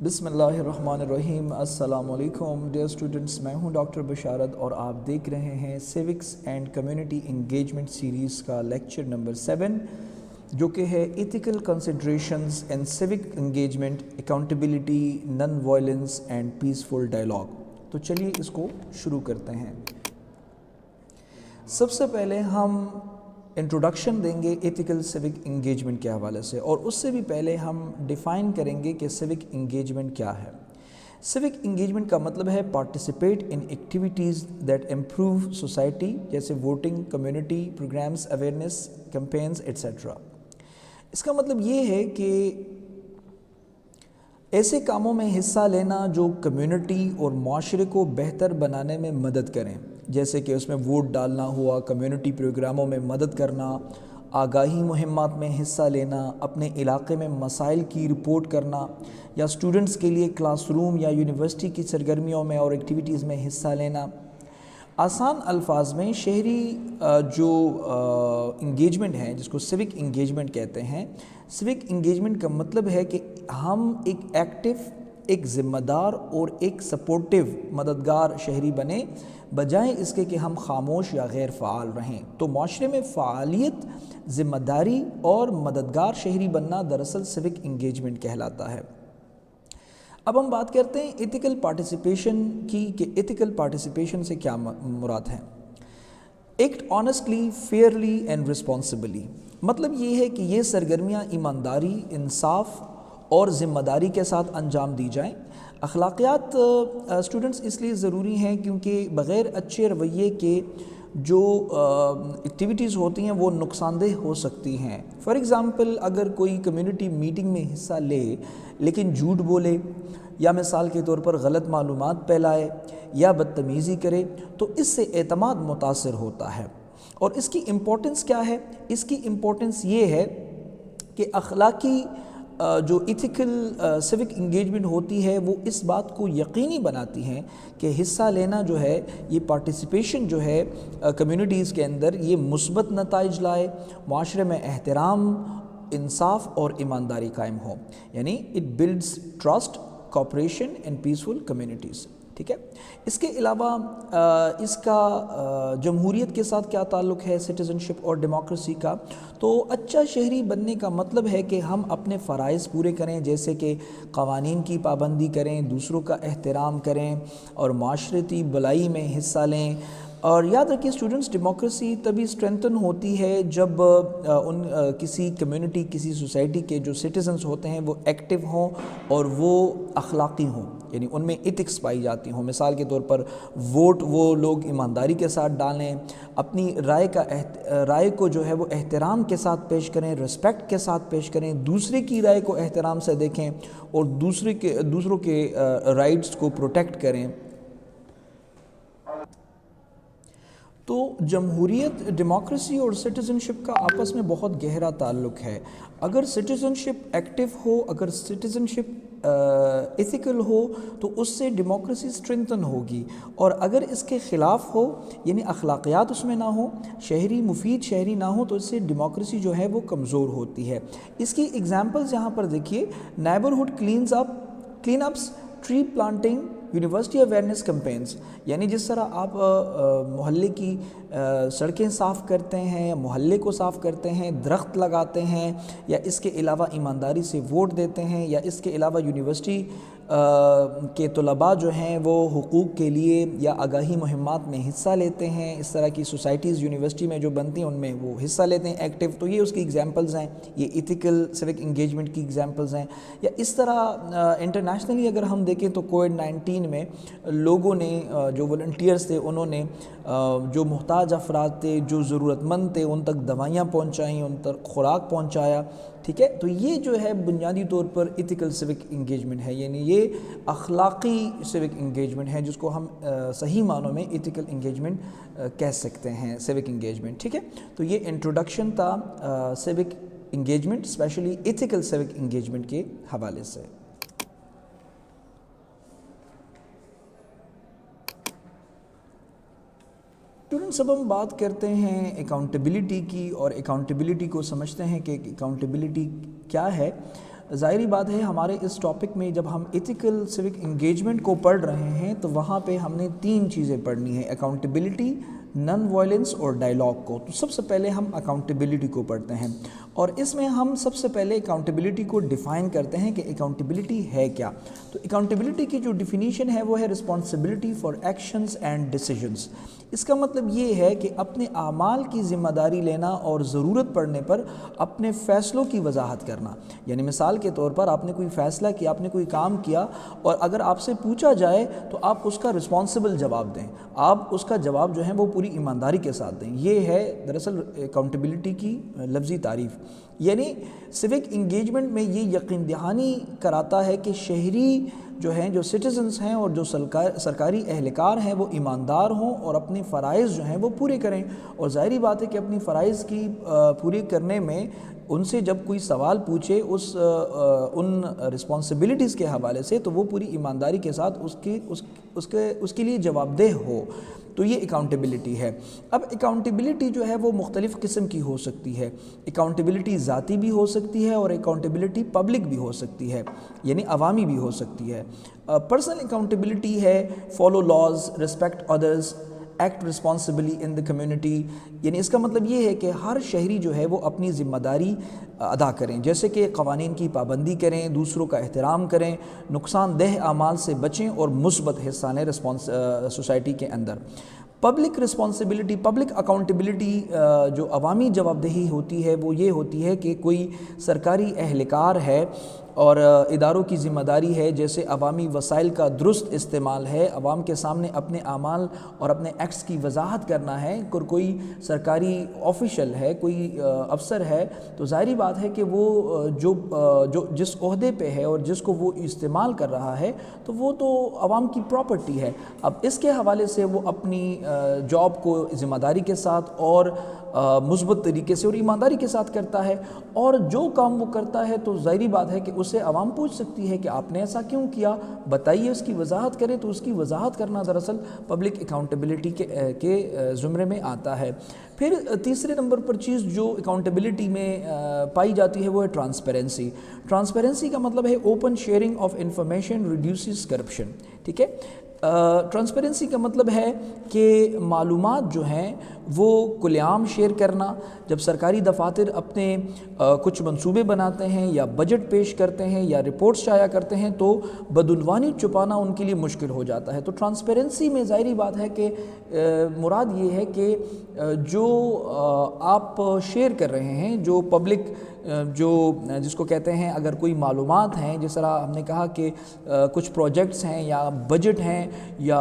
بسم اللہ الرحمن الرحیم۔ السلام علیکم ڈیئر اسٹوڈنٹس، میں ہوں ڈاکٹر بشارت اور آپ دیکھ رہے ہیں سیوکس اینڈ کمیونٹی انگیجمنٹ سیریز کا لیکچر نمبر 7 جو کہ ہے ethical considerations and civic engagement, accountability, non violence and peaceful dialogue. تو چلیے اس کو شروع کرتے ہیں۔ سب سے پہلے ہم انٹروڈکشن دیں گے ایتھیکل سیوک انگیجمنٹ کے حوالے سے، اور اس سے بھی پہلے ہم ڈیفائن کریں گے کہ سیوک انگیجمنٹ کیا ہے۔ سیوک انگیجمنٹ کا مطلب ہے participate in activities that improve society, جیسے voting, community programs, awareness campaigns etcetera. اس کا مطلب یہ ہے کہ ایسے کاموں میں حصہ لینا جو کمیونٹی اور معاشرے کو بہتر بنانے میں مدد کریں، جیسے کہ اس میں ووٹ ڈالنا ہوا، کمیونٹی پروگراموں میں مدد کرنا، آگاہی مہمات میں حصہ لینا، اپنے علاقے میں مسائل کی رپورٹ کرنا، یا اسٹوڈنٹس کے لیے کلاس روم یا یونیورسٹی کی سرگرمیوں میں اور ایکٹیویٹیز میں حصہ لینا۔ آسان الفاظ میں شہری جو انگیجمنٹ ہے، جس کو سیوک انگیجمنٹ کہتے ہیں، سیوک انگیجمنٹ کا مطلب ہے کہ ہم ایک ایکٹیو، ایک ذمہ دار اور ایک سپورٹیو مددگار شہری بنیں، بجائے اس کے کہ ہم خاموش یا غیر فعال رہیں۔ تو معاشرے میں فعالیت، ذمہ داری اور مددگار شہری بننا دراصل سیوک انگیجمنٹ کہلاتا ہے۔ اب ہم بات کرتے ہیں ایتھیکل پارٹیسپیشن کی، کہ ایتھیکل پارٹیسپیشن سے کیا مراد ہے۔ Act honestly, fairly and responsibly, مطلب یہ ہے کہ یہ سرگرمیاں ایمانداری، انصاف اور ذمہ داری کے ساتھ انجام دی جائیں۔ اخلاقیات اسٹوڈنٹس اس لیے ضروری ہیں کیونکہ بغیر اچھے رویے کے جو ایکٹیویٹیز ہوتی ہیں وہ نقصان دہ ہو سکتی ہیں۔ فار ایگزامپل، اگر کوئی کمیونٹی میٹنگ میں حصہ لے لیکن جھوٹ بولے، یا مثال کے طور پر غلط معلومات پھیلائے یا بدتمیزی کرے، تو اس سے اعتماد متاثر ہوتا ہے۔ اور اس کی امپورٹنس کیا ہے؟ اس کی امپورٹنس یہ ہے کہ اخلاقی جو ایتھیکل سیوک انگیجمنٹ ہوتی ہے وہ اس بات کو یقینی بناتی ہیں کہ حصہ لینا جو ہے، یہ پارٹیسپیشن جو ہے کمیونٹیز کے اندر، یہ مثبت نتائج لائے، معاشرے میں احترام، انصاف اور ایمانداری قائم ہو، یعنی it builds trust, cooperation and peaceful communities. ٹھیک ہے۔ اس کے علاوہ اس کا جمہوریت کے ساتھ کیا تعلق ہے، سٹیزن شپ اور ڈیموکریسی کا؟ تو اچھا شہری بننے کا مطلب ہے کہ ہم اپنے فرائض پورے کریں، جیسے کہ قوانین کی پابندی کریں، دوسروں کا احترام کریں اور معاشرتی بھلائی میں حصہ لیں۔ اور یاد رکھیے اسٹوڈنٹس، ڈیموکریسی تبھی اسٹرینتھن ہوتی ہے جب کسی کمیونٹی، کسی سوسائٹی کے جو سٹیزنز ہوتے ہیں وہ ایکٹیو ہوں اور وہ اخلاقی ہوں، یعنی ان میں ایتھکس پائی جاتی ہوں۔ مثال کے طور پر ووٹ وہ لوگ ایمانداری کے ساتھ ڈالیں، اپنی رائے کو جو ہے وہ احترام کے ساتھ پیش کریں، رسپیکٹ کے ساتھ پیش کریں، دوسرے کی رائے کو احترام سے دیکھیں اور دوسروں کے رائٹس کو پروٹیکٹ کریں۔ تو جمہوریت، ڈیموکریسی اور سٹیزن شپ کا آپس میں بہت گہرا تعلق ہے۔ اگر سٹیزن شپ ایکٹیو ہو، اگر سٹیزن شپ ایتھیکل ہو، تو اس سے ڈیموکریسی اسٹرینتھن ہوگی، اور اگر اس کے خلاف ہو، یعنی اخلاقیات اس میں نہ ہو، شہری مفید شہری نہ ہو، تو اس سے ڈیموکریسی جو ہے وہ کمزور ہوتی ہے۔ اس کی ایگزامپلز یہاں پر دیکھیے، neighbourhood clean ups, tree planting, university awareness campaigns, یعنی جس طرح آپ محلے کی سڑکیں صاف کرتے ہیں، محلے کو صاف کرتے ہیں، درخت لگاتے ہیں، یا اس کے علاوہ ایمانداری سے ووٹ دیتے ہیں، یا اس کے علاوہ یونیورسٹی کے طلباء جو ہیں وہ حقوق کے لیے یا آگاہی مہمات میں حصہ لیتے ہیں، اس طرح کی سوسائٹیز یونیورسٹی میں جو بنتی ہیں ان میں وہ حصہ لیتے ہیں ایکٹیو، تو یہ اس کی ایگزامپلز ہیں، یہ ایتھیکل سیوک انگیجمنٹ کی ایگزامپلز ہیں۔ یا اس طرح انٹرنیشنلی اگر ہم دیکھیں تو کووڈ-19 میں لوگوں نے، جو والنٹیئرز تھے، انہوں نے جو محتاج افراد تھے، جو ضرورت مند تھے، ان تک دوائیاں پہنچائیں، ان تک خوراک پہنچایا۔ ٹھیک ہے، تو یہ جو ہے بنیادی طور پر ایتھیکل سیوک انگیجمنٹ ہے، یعنی یہ اخلاقی سیوک انگیجمنٹ ہے، جس کو ہم صحیح معنوں میں ایتھیکل انگیجمنٹ کہہ سکتے ہیں، سیوک انگیجمنٹ۔ ٹھیک ہے، تو یہ انٹروڈکشن تھا civic engagement, especially ethical civic engagement کے حوالے سے۔ اسٹوڈنٹس، اب ہم بات کرتے ہیں اکاؤنٹیبلٹی کی، اور اکاؤنٹیبلٹی کو سمجھتے ہیں کہ اکاؤنٹیبلٹی کیا ہے۔ ظاہری بات ہے ہمارے اس ٹاپک میں جب ہم ایتھیکل سیوک انگیجمنٹ کو پڑھ رہے ہیں تو وہاں پہ ہم نے 3 چیزیں پڑھنی ہیں، اکاؤنٹیبلٹی، نان وائلنس اور ڈائلاگ کو۔ تو سب سے پہلے ہم اکاؤنٹیبلٹی کو پڑھتے ہیں، اور اس میں ہم سب سے پہلے اکاؤنٹیبلٹی کو ڈیفائن کرتے ہیں کہ اکاؤنٹیبلٹی ہے کیا۔ تو اکاؤنٹیبلٹی کی جو ڈیفینیشن ہے وہ ہے responsibility for actions and decisions. اس کا مطلب یہ ہے کہ اپنے اعمال کی ذمہ داری لینا اور ضرورت پڑنے پر اپنے فیصلوں کی وضاحت کرنا۔ یعنی مثال کے طور پر آپ نے کوئی فیصلہ کیا، آپ نے کوئی کام کیا، اور اگر آپ سے پوچھا جائے تو آپ اس کا رسپانسبل جواب دیں، آپ اس کا جواب جو ہے وہ پوری ایمانداری کے ساتھ دیں۔ یہ ہے دراصل اکاؤنٹیبلٹی کی لفظی تعریف۔ یعنی سیوک انگیجمنٹ میں یہ یقین دہانی کراتا ہے کہ شہری جو ہیں، جو سٹیزنز ہیں اور جو سرکاری اہلکار ہیں وہ ایماندار ہوں اور اپنے فرائض جو ہیں وہ پورے کریں۔ اور ظاہری بات ہے کہ اپنی فرائض کی پوری کرنے میں ان سے جب کوئی سوال پوچھے ان رسپانسبلٹیز کے حوالے سے، تو وہ پوری ایمانداری کے ساتھ اس کے لیے جواب دہ ہو۔ تو یہ اکاؤنٹیبلٹی ہے۔ اب اکاؤنٹیبلٹی جو ہے وہ مختلف قسم کی ہو سکتی ہے۔ اکاؤنٹیبلٹی ذاتی بھی ہو سکتی ہے اور اکاؤنٹیبلٹی پبلک بھی ہو سکتی ہے، یعنی عوامی بھی ہو سکتی ہے۔ پرسنل اکاؤنٹیبلٹی ہے follow laws, respect others, act responsibly in the community. یعنی اس کا مطلب یہ ہے کہ ہر شہری جو ہے وہ اپنی ذمہ داری ادا کریں، جیسے کہ قوانین کی پابندی کریں، دوسروں کا احترام کریں، نقصان دہ اعمال سے بچیں اور مثبت حصہ لیں سوسائٹی کے اندر۔ پبلک رسپانسبلٹی، پبلک اکاؤنٹیبلٹی جو عوامی جواب دہی ہوتی ہے وہ یہ ہوتی ہے کہ کوئی سرکاری اہلکار ہے اور اداروں کی ذمہ داری ہے، جیسے عوامی وسائل کا درست استعمال ہے، عوام کے سامنے اپنے اعمال اور اپنے ایکٹس کی وضاحت کرنا ہے۔ کوئی سرکاری آفیشل ہے، کوئی افسر ہے، تو ظاہری بات ہے کہ وہ جو جس عہدے پہ ہے اور جس کو وہ استعمال کر رہا ہے تو وہ تو عوام کی پراپرٹی ہے۔ اب اس کے حوالے سے وہ اپنی جاب کو ذمہ داری کے ساتھ اور مثبت طریقے سے اور ایمانداری کے ساتھ کرتا ہے، اور جو کام وہ کرتا ہے تو ظاہری بات ہے کہ اسے عوام پوچھ سکتی ہے کہ آپ نے ایسا کیوں کیا، بتائیے، اس کی وضاحت کریں۔ تو اس کی وضاحت کرنا دراصل پبلک اکاؤنٹیبلٹی کے زمرے میں آتا ہے۔ پھر تیسرے نمبر پر چیز جو اکاؤنٹیبلٹی میں پائی جاتی ہے وہ ہے ٹرانسپیرنسی۔ ٹرانسپیرنسی کا مطلب ہے open sharing of information reduces corruption, ٹھیک ہے۔ ٹرانسپیرنسی کا مطلب ہے کہ معلومات جو ہیں وہ کھلے عام شیئر کرنا۔ جب سرکاری دفاتر اپنے کچھ منصوبے بناتے ہیں یا بجٹ پیش کرتے ہیں یا رپورٹس شائع کرتے ہیں تو بدعنوانی چھپانا ان کے لیے مشکل ہو جاتا ہے۔ تو ٹرانسپیرنسی میں ظاہری بات ہے کہ مراد یہ ہے کہ جو آپ شیئر کر رہے ہیں، جو پبلک جس کو کہتے ہیں، اگر کوئی معلومات ہیں، جس طرح ہم نے کہا کہ کچھ پروجیکٹس ہیں یا بجٹ ہیں یا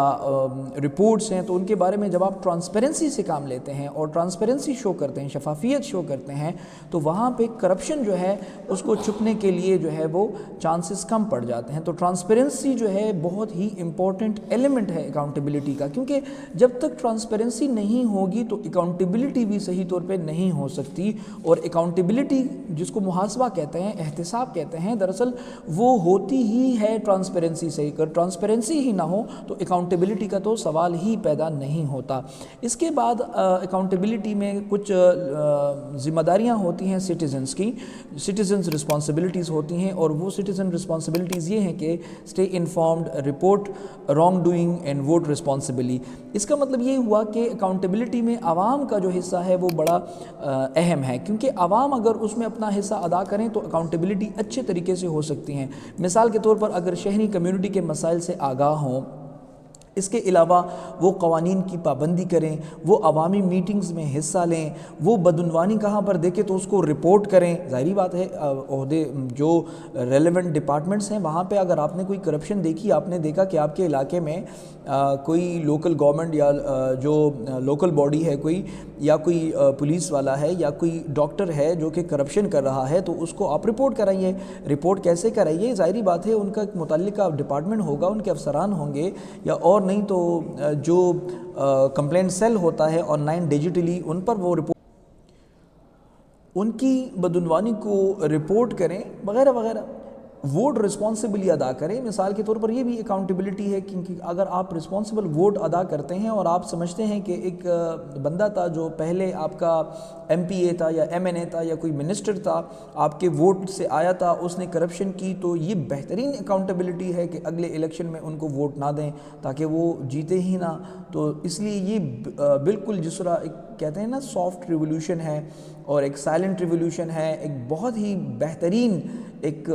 رپورٹس ہیں، تو ان کے بارے میں جب آپ ٹرانسپیرنسی سے کام لیتے ہیں اور ٹرانسپیرنسی شو کرتے ہیں، شفافیت شو کرتے ہیں، تو وہاں پہ کرپشن جو ہے اس کو چھپنے کے لیے جو ہے وہ چانسز کم پڑ جاتے ہیں۔ تو ٹرانسپیرنسی جو ہے بہت ہی امپورٹنٹ ایلیمنٹ ہے اکاؤنٹیبلٹی کا، کیونکہ جب تک ٹرانسپیرنسی نہیں ہوگی تو اکاؤنٹیبلٹی بھی صحیح طور پہ نہیں ہو سکتی۔ اور اکاؤنٹیبلٹی جس کو محاسبہ کہتے ہیں، احتساب کہتے ہیں، دراصل وہ ہوتی ہی ہے ٹرانسپیرنسی سے۔ اگر ٹرانسپیرنسی ہی نہ ہو تو اکاؤنٹیبلٹی کا تو سوال ہی پیدا نہیں ہوتا۔ اس کے بعد اکاؤنٹیبلٹی میں کچھ ذمہ داریاں ہوتی ہیں سٹیزنز کی، سٹیزنز رسپانسبلٹیز ہوتی ہیں، اور وہ سٹیزن رسپانسبلٹیز یہ ہیں کہ stay informed, report wrongdoing and vote responsibly. اس کا مطلب یہ ہوا کہ اکاؤنٹیبلٹی میں عوام کا جو حصہ ہے وہ بڑا اہم ہے، کیونکہ عوام اگر اس میں اپنا حصہ ادا کریں تو اکاؤنٹیبلٹی اچھے طریقے سے ہو سکتی ہیں۔ مثال کے طور پر اگر شہری کمیونٹی کے مسائل سے آگاہ ہوں، اس کے علاوہ وہ قوانین کی پابندی کریں، وہ عوامی میٹنگز میں حصہ لیں، وہ بدعنوانی کہاں پر دیکھیں تو اس کو رپورٹ کریں۔ ظاہری بات ہے عہدے جو ریلیونٹ ڈپارٹمنٹس ہیں وہاں پہ اگر آپ نے کوئی کرپشن دیکھی، آپ نے دیکھا کہ آپ کے علاقے میں کوئی لوکل گورنمنٹ یا جو لوکل باڈی ہے کوئی، یا کوئی پولیس والا ہے یا کوئی ڈاکٹر ہے جو کہ کرپشن کر رہا ہے، تو اس کو آپ رپورٹ کرائیے۔ رپورٹ کیسے کرائیے؟ ظاہری بات ہے ان کا متعلقہ ڈپارٹمنٹ ہوگا، ان کے افسران ہوں گے، یا اور نہیں تو جو کمپلینٹ سیل ہوتا ہے آن لائن ڈیجیٹلی، ان پر وہ رپورٹ، ان کی بدعنوانی کو رپورٹ کریں وغیرہ وغیرہ۔ ووٹ رسپانسبلی ادا کریں. مثال کے طور پر یہ بھی اکاؤنٹیبلٹی ہے، کیونکہ اگر آپ رسپانسبل ووٹ ادا کرتے ہیں اور آپ سمجھتے ہیں کہ ایک بندہ تھا جو پہلے آپ کا ایم پی اے تھا یا ایم این اے تھا یا کوئی منسٹر تھا، آپ کے ووٹ سے آیا تھا، اس نے کرپشن کی، تو یہ بہترین اکاؤنٹیبلٹی ہے کہ اگلے الیکشن میں ان کو ووٹ نہ دیں تاکہ وہ جیتے ہی نہ. تو اس لیے یہ بالکل جس طرح ایک کہتے ہیں نا سافٹ ریولیوشن ہے اور ایک سائلنٹ ریولیوشن ہے، ایک بہت ہی بہترین ایک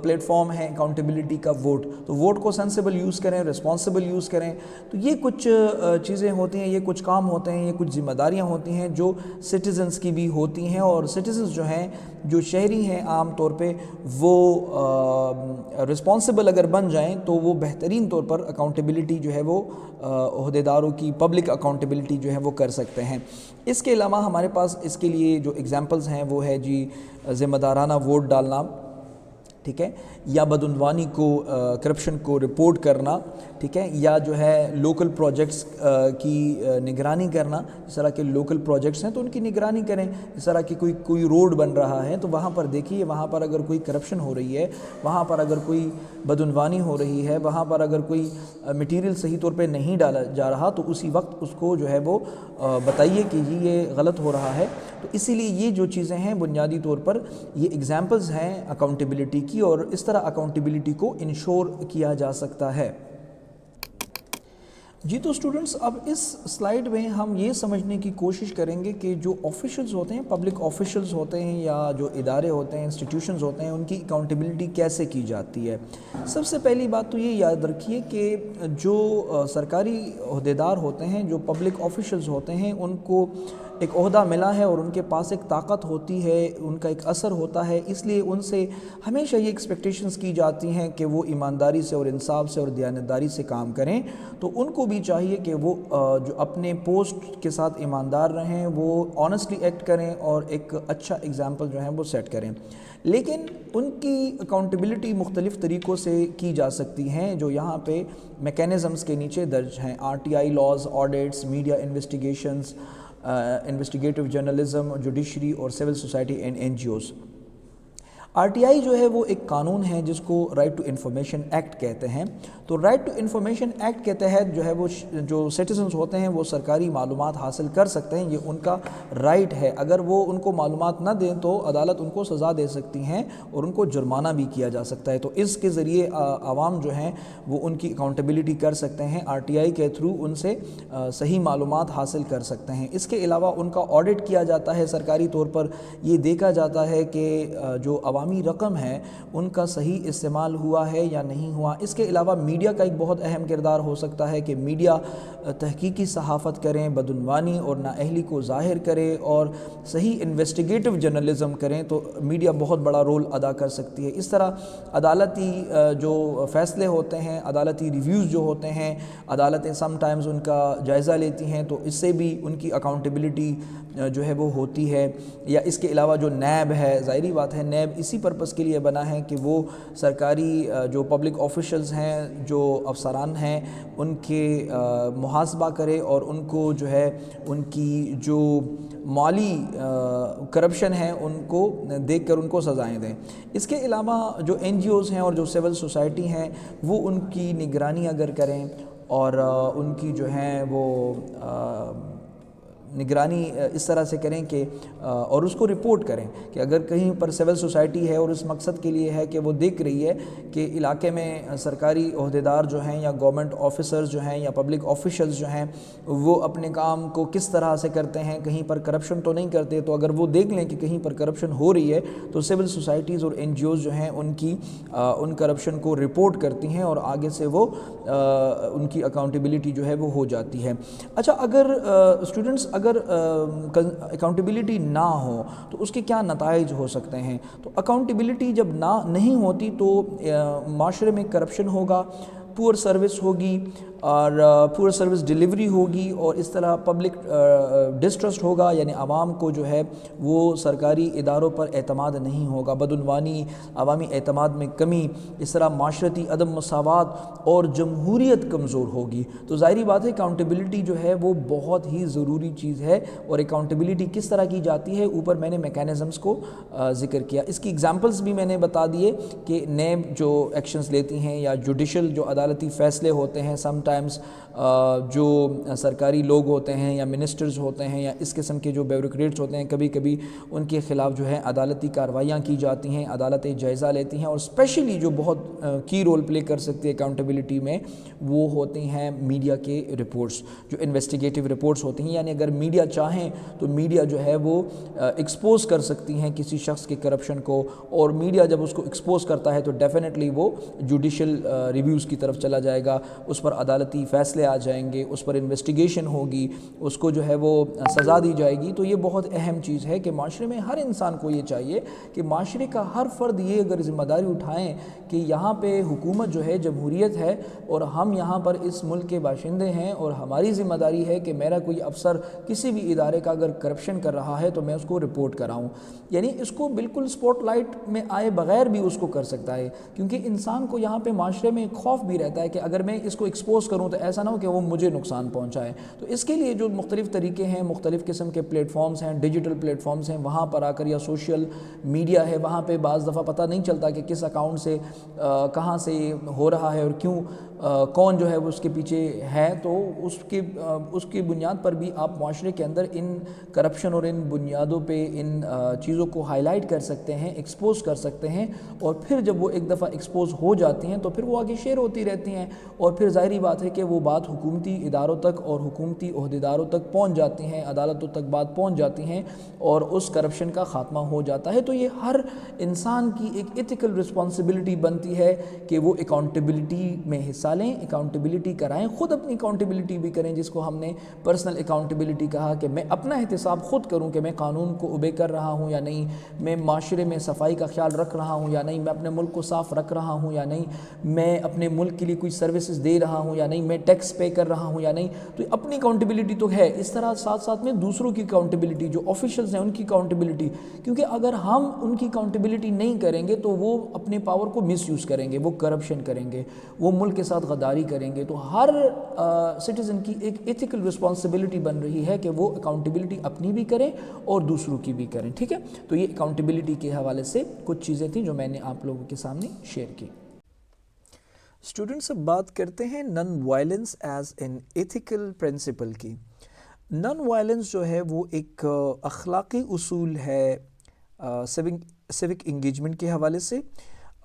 پلیٹ فارم ہے اکاؤنٹیبلٹی کا ووٹ. تو ووٹ کو سینسیبل یوز کریں، رسپانسبل یوز کریں. تو یہ کچھ چیزیں ہوتی ہیں، یہ کچھ کام ہوتے ہیں، یہ کچھ ذمہ داریاں ہوتی ہیں جو سٹیزنز کی بھی ہوتی ہیں. اور سٹیزنز جو ہیں، جو شہری ہیں، عام طور پہ وہ رسپانسبل اگر بن جائیں تو وہ بہترین طور پر اکاؤنٹیبلٹی جو ہے وہ عہدیداروں کی پبلک اکاؤنٹیبلٹی جو ہے وہ کر سکتے ہیں. اس کے علاوہ ہمارے پاس اس کے لیے جو ایگزامپلز ہیں وہ ہے جی ذمہ دارانہ ووٹ ڈالنا، ٹھیک ہے، یا بدعنوانی کو کرپشن کو رپورٹ کرنا، ٹھیک ہے، یا جو ہے لوکل پروجیکٹس کی نگرانی کرنا. اس طرح کے لوکل پروجیکٹس ہیں تو ان کی نگرانی کریں. اس طرح کی کوئی روڈ بن رہا ہے تو وہاں پر دیکھیے، وہاں پر اگر کوئی کرپشن ہو رہی ہے، وہاں پر اگر کوئی بدعنوانی ہو رہی ہے، وہاں پر اگر کوئی مٹیریل صحیح طور پہ نہیں ڈالا جا رہا تو اسی وقت اس کو جو ہے وہ بتائیے کہ جی یہ غلط ہو رہا ہے. تو اسی لیے یہ جو چیزیں ہیں بنیادی طور پر یہ ایگزامپلز ہیں اکاؤنٹیبلٹی کی، اور اس طرح اکاؤنٹیبلٹی کو انشور کیا جا سکتا ہے. جی تو اسٹوڈنٹس، اب اس سلائیڈ میں ہم یہ سمجھنے کی کوشش کریں گے کہ جو آفیشلز ہوتے ہیں، پبلک آفیشلز ہوتے ہیں یا جو ادارے ہوتے ہیں، انسٹیٹیوشنز ہوتے ہیں، ان کی اکاؤنٹیبلٹی کیسے کی جاتی ہے. سب سے پہلی بات تو یہ یاد رکھیے کہ جو سرکاری عہدیدار ہوتے ہیں، جو پبلک آفیشلز ہوتے ہیں، ان کو ایک عہدہ ملا ہے اور ان کے پاس ایک طاقت ہوتی ہے، ان کا ایک اثر ہوتا ہے. اس لیے ان سے ہمیشہ یہ ایکسپیکٹیشنز کی جاتی ہیں کہ وہ ایمانداری سے اور انصاف سے اور دیانتداری سے کام کریں. تو ان کو بھی چاہیے کہ وہ جو اپنے پوسٹ کے ساتھ ایماندار رہیں، وہ آنیسٹلی ایکٹ کریں اور ایک اچھا ایگزامپل جو ہے وہ سیٹ کریں. لیکن ان کی اکاؤنٹیبلٹی مختلف طریقوں سے کی جا سکتی ہیں جو یہاں پہ میکینزمز کے نیچے درج ہیں. RTI laws, audits, media investigations, investigative journalism, judiciary اور civil society and NGOs. RTI جو ہے وہ ایک قانون ہے جس کو رائٹ ٹو انفارمیشن ایکٹ کہتے ہیں. تو رائٹ ٹو انفارمیشن ایکٹ کے تحت جو ہے وہ جو سٹیزنز ہوتے ہیں وہ سرکاری معلومات حاصل کر سکتے ہیں. یہ ان کا رائٹ ہے. اگر وہ ان کو معلومات نہ دیں تو عدالت ان کو سزا دے سکتی ہیں اور ان کو جرمانہ بھی کیا جا سکتا ہے. تو اس کے ذریعے عوام جو ہیں وہ ان کی اکاؤنٹیبلٹی کر سکتے ہیں. RTI کے تھرو ان سے صحیح معلومات حاصل کر سکتے ہیں. اس کے علاوہ ان کا آڈٹ کیا جاتا ہے سرکاری طور پر. یہ دیکھا جاتا ہے کہ جو عوامی رقم ہے ان کا صحیح استعمال ہوا ہے یا نہیں ہوا. اس کے علاوہ میڈیا کا ایک بہت اہم کردار ہو سکتا ہے کہ میڈیا تحقیقی صحافت کریں، بدعنوانی اور نااہلی کو ظاہر کرے اور صحیح انویسٹیگیٹو جرنلزم کریں. تو میڈیا بہت بڑا رول ادا کر سکتی ہے. اس طرح عدالتی جو فیصلے ہوتے ہیں، عدالتی ریویوز جو ہوتے ہیں، عدالتیں سم ٹائمز ان کا جائزہ لیتی ہیں تو اس سے بھی ان کی اکاؤنٹیبلٹی جو ہے وہ ہوتی ہے. یا اس کے علاوہ جو نیب ہے، ظاہری بات ہے نیب اسی پرپس کے لیے بنا ہے کہ وہ سرکاری جو پبلک آفیشلز ہیں، جو افسران ہیں، ان کے محاسبہ کرے اور ان کو جو ہے ان کی جو مالی کرپشن ہے ان کو دیکھ کر ان کو سزائیں دیں. اس کے علاوہ جو NGOs ہیں اور جو سول سوسائٹی ہیں وہ ان کی نگرانی اگر کریں اور ان کی جو ہیں وہ نگرانی اس طرح سے کریں کہ اور اس کو رپورٹ کریں کہ اگر کہیں پر سول سوسائٹی ہے اور اس مقصد کے لیے ہے کہ وہ دیکھ رہی ہے کہ علاقے میں سرکاری عہدیدار جو ہیں یا گورنمنٹ آفیسرز جو ہیں یا پبلک آفیشلز جو ہیں وہ اپنے کام کو کس طرح سے کرتے ہیں، کہیں پر کرپشن تو نہیں کرتے. تو اگر وہ دیکھ لیں کہ کہیں پر کرپشن ہو رہی ہے تو سول سوسائٹیز اور NGOs جو ہیں ان کرپشن کو رپورٹ کرتی ہیں اور آگے سے وہ ان کی اکاؤنٹیبلٹی جو ہے وہ ہو جاتی ہے. اچھا، اگر اسٹوڈنٹس اگر اکاؤنٹیبلٹی نہ ہو تو اس کے کیا نتائج ہو سکتے ہیں؟ تو اکاؤنٹیبلٹی جب نہیں ہوتی تو معاشرے میں کرپشن ہوگا، پور سروس ہوگی اور پور سروس ڈیلیوری ہوگی، اور اس طرح پبلک ڈسٹرسٹ ہوگا، یعنی عوام کو جو ہے وہ سرکاری اداروں پر اعتماد نہیں ہوگا، بدعنوانی، عوامی اعتماد میں کمی، اس طرح معاشرتی عدم مساوات اور جمہوریت کمزور ہوگی۔ تو ظاہری بات ہے اکاؤنٹیبلٹی جو ہے وہ بہت ہی ضروری چیز ہے، اور اکاؤنٹیبلٹی کس طرح کی جاتی ہے اوپر میں نے میکینزمز کو ذکر کیا، اس کی ایگزامپلز بھی میں نے بتا دیے کہ نیب جو ایکشنز لیتی ہیں یا جوڈیشل جو عدالتی فیصلے ہوتے ہیں، سم ٹائمز جو سرکاری لوگ ہوتے ہیں یا منسٹرز ہوتے ہیں یا اس قسم کے جو بیوروکریٹس ہوتے ہیں، کبھی کبھی ان کے خلاف جو ہے عدالتی کارروائیاں کی جاتی ہیں، عدالتیں جائزہ لیتی ہیں، اور اسپیشلی جو بہت کی رول پلے کر سکتی ہے اکاؤنٹیبلٹی میں وہ ہوتی ہیں میڈیا کے رپورٹس، جو انویسٹیگیٹو رپورٹس ہوتی ہیں، یعنی اگر میڈیا چاہیں تو میڈیا جو ہے وہ ایکسپوز کر سکتی ہیں کسی شخص کے کرپشن کو، اور میڈیا جب اس کو ایکسپوز کرتا ہے تو ڈیفینیٹلی وہ جوڈیشل ریویوز کی طرف چلا جائے گا، اس پر عدالتی فیصلے آ جائیں گے، اس پر انویسٹیگیشن ہوگی، اس کو جو ہے وہ سزا دی جائے گی۔ تو یہ بہت اہم چیز ہے کہ معاشرے میں ہر انسان کو یہ چاہیے کہ معاشرے کا ہر فرد یہ اگر ذمہ داری اٹھائیں کہ یہاں پہ حکومت جو ہے جمہوریت ہے، اور ہم یہاں پر اس ملک کے باشندے ہیں، اور ہماری ذمہ داری ہے کہ میرا کوئی افسر کسی بھی ادارے کا اگر کرپشن کر رہا ہے تو میں اس کو رپورٹ کراؤں، یعنی اس کو بالکل سپوٹ لائٹ میں آئے بغیر بھی اس کو کر سکتا ہے، کیونکہ انسان کو یہاں پہ معاشرے میں ایک خوف بھی رہتا ہے کہ اگر میں اس کو ایکسپوز کروں تو ایسا نہ ہو کہ وہ مجھے نقصان پہنچائے۔ تو اس کے لیے جو مختلف طریقے ہیں، مختلف قسم کے پلیٹ فارمز ہیں، ڈیجیٹل پلیٹ فارمز ہیں، وہاں پر آ کر، یا سوشل میڈیا ہے، وہاں پہ بعض دفعہ پتہ نہیں چلتا کہ کس اکاؤنٹ سے کہاں سے ہو رہا ہے اور کیوں، کون جو ہے وہ اس کے پیچھے ہے، تو اس کی بنیاد پر بھی آپ معاشرے کے اندر ان کرپشن اور ان بنیادوں پہ ان چیزوں کو ہائی لائٹ کر سکتے ہیں، ایکسپوز کر سکتے ہیں، اور پھر جب وہ ایک دفعہ ایکسپوز ہو جاتی ہیں تو پھر وہ آگے شیئر ہوتی رہتی ہیں، اور پھر ظاہری بات ہے کہ وہ بات حکومتی اداروں تک اور حکومتی عہدیداروں تک پہنچ جاتی ہیں، عدالتوں تک بات پہنچ جاتی ہیں، اور اس کرپشن کا خاتمہ ہو جاتا ہے۔ تو یہ ہر انسان کی ایک ایتھیکل رسپانسبلٹی بنتی ہے کہ وہ اکاؤنٹیبلٹی میں حصہ لیں، اکاؤنٹیبلٹی کرائیں، خود اپنی اکاؤنٹیبلٹی بھی کریں، جس کو ہم نے پرسنل اکاؤنٹیبلٹی کہا، کہ میں اپنا احتساب خود کروں کہ میں قانون کو اوبے کر رہا ہوں یا نہیں، میں معاشرے میں صفائی کا خیال رکھ رہا ہوں یا نہیں، میں اپنے ملک کو صاف رکھ رہا ہوں یا نہیں، میں اپنے ملک کے لیے کوئی سروسز دے رہا ہوں یا نہیں، میں ٹیکس پے کر رہا ہوں یا نہیں۔ تو اپنی اکاؤنٹیبلٹی تو ہے، اس طرح ساتھ ساتھ میں دوسروں کی اکاؤنٹیبلٹی، جو آفیشلز ہیں ان کی اکاؤنٹیبلٹی، کیونکہ اگر ہم ان کی اکاؤنٹیبلٹی نہیں کریں گے تو وہ اپنے پاور کو مس یوز کریں گے، وہ کرپشن کریں گے، وہ ملک کے ساتھ غداری کریں گے۔ تو ہر سٹیزن کی ایک ایتھیکل رسپانسبلٹی بن رہی ہے کہ وہ اکاؤنٹیبلٹی اپنی بھی کریں اور دوسروں کی بھی کریں، ٹھیک ہے؟ تو یہ اکاؤنٹیبلٹی کے حوالے سے کچھ چیزیں تھیں جو میں نے آپ لوگوں کے سامنے شیئر کی۔ اسٹوڈنٹس، اب بات کرتے ہیں non violence as an ethical principle کی۔ نن وائلنس جو ہے وہ ایک اخلاقی اصول ہے سیوک انگیجمنٹ کے حوالے سے،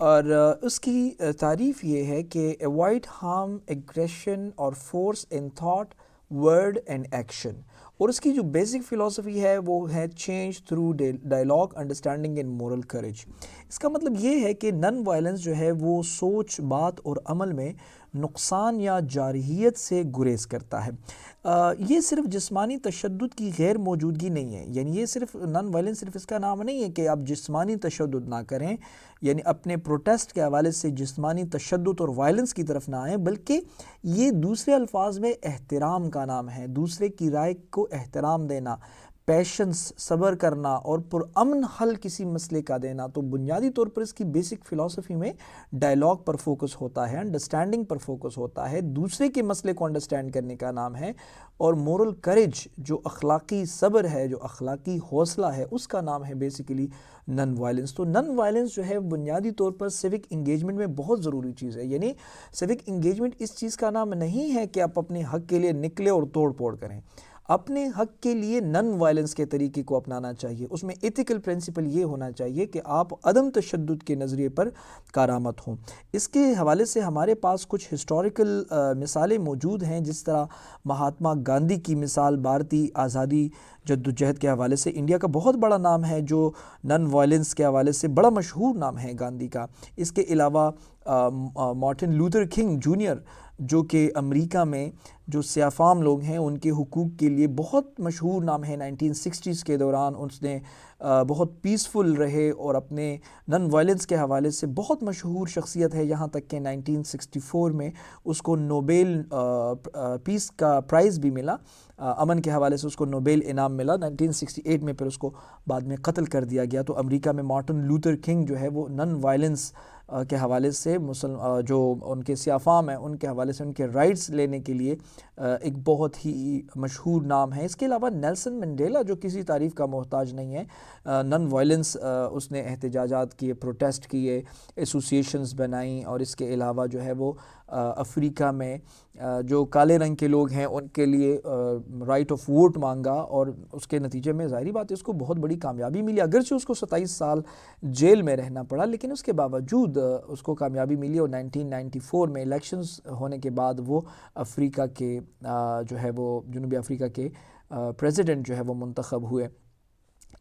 اور اس کی تعریف یہ ہے کہ اوائڈ ہارم، ایگریشن اور force in thought, word and action, اور اس کی جو بیسک فلاسفی ہے وہ ہے change through dialogue, understanding and moral courage. اس کا مطلب یہ ہے کہ نن وائلنس جو ہے وہ سوچ، بات اور عمل میں نقصان یا جارحیت سے گریز کرتا ہے۔ یہ صرف جسمانی تشدد کی غیر موجودگی نہیں ہے، یعنی یہ صرف نن وائلنس صرف اس کا نام نہیں ہے کہ آپ جسمانی تشدد نہ کریں، یعنی اپنے پروٹیسٹ کے حوالے سے جسمانی تشدد اور وائلنس کی طرف نہ آئیں، بلکہ یہ دوسرے الفاظ میں احترام کا نام ہے، دوسرے کی رائے کو احترام دینا، پیشنس، صبر کرنا اور پرامن حل کسی مسئلے کا دینا۔ تو بنیادی طور پر اس کی بیسک فلاسفی میں ڈائلاگ پر فوکس ہوتا ہے، انڈرسٹینڈنگ پر فوکس ہوتا ہے، دوسرے کے مسئلے کو انڈرسٹینڈ کرنے کا نام ہے، اور مورل کریج جو اخلاقی صبر ہے، جو اخلاقی حوصلہ ہے، اس کا نام ہے بیسیکلی نن وائلنس۔ تو نن وائلنس جو ہے بنیادی طور پر سیوک انگیجمنٹ میں بہت ضروری چیز ہے، یعنی سیوک انگیجمنٹ اس چیز کا نام نہیں ہے کہ آپ اپنے حق کے لیے نکلے اور توڑ پھوڑ کریں، اپنے حق کے لیے نن وائلنس کے طریقے کو اپنانا چاہیے۔ اس میں ایتھیکل پرنسپل یہ ہونا چاہیے کہ آپ عدم تشدد کے نظریے پر کارآمد ہوں۔ اس کے حوالے سے ہمارے پاس کچھ ہسٹوریکل مثالیں موجود ہیں، جس طرح مہاتما گاندھی کی مثال بھارتی آزادی جدوجہد کے حوالے سے انڈیا کا بہت بڑا نام ہے جو نن وائلنس کے حوالے سے بڑا مشہور نام ہے گاندھی کا. اس کے علاوہ مارٹن لوتھر کنگ جونیئر جو کہ امریکہ میں جو سیاہ فام لوگ ہیں ان کے حقوق کے لیے بہت مشہور نام ہے. 1960s کے دوران اس نے بہت پیسفل رہے اور اپنے نن وائلنس کے حوالے سے بہت مشہور شخصیت ہے, یہاں تک کہ 1964 میں اس کو نوبیل پیس کا پرائز بھی ملا. امن کے حوالے سے اس کو نوبیل انعام ملا. 1968 میں پھر اس کو بعد میں قتل کر دیا گیا. تو امریکہ میں مارٹن لوتھر کنگ جو ہے وہ نن وائلنس کے حوالے سے جو ان کے سیاہ فام ہیں ان کے حوالے سے ان کے رائٹس لینے کے لیے ایک بہت ہی مشہور نام ہے. اس کے علاوہ نیلسن منڈیلا جو کسی تعریف کا محتاج نہیں ہے, نن وائلنس اس نے احتجاجات کیے, پروٹیسٹ کیے, ایسوسیشنز بنائیں, اور اس کے علاوہ جو ہے وہ افریقہ میں جو کالے رنگ کے لوگ ہیں ان کے لیے رائٹ آف ووٹ مانگا, اور اس کے نتیجے میں ظاہری بات ہے اس کو بہت بڑی کامیابی ملی. اگرچہ اس کو 27 سال جیل میں رہنا پڑا, لیکن اس کے باوجود اس کو کامیابی ملی, اور 1994 میں الیکشنز ہونے کے بعد وہ افریقہ کے جو ہے وہ جنوبی افریقہ کے پریزیڈنٹ جو ہے وہ منتخب ہوئے.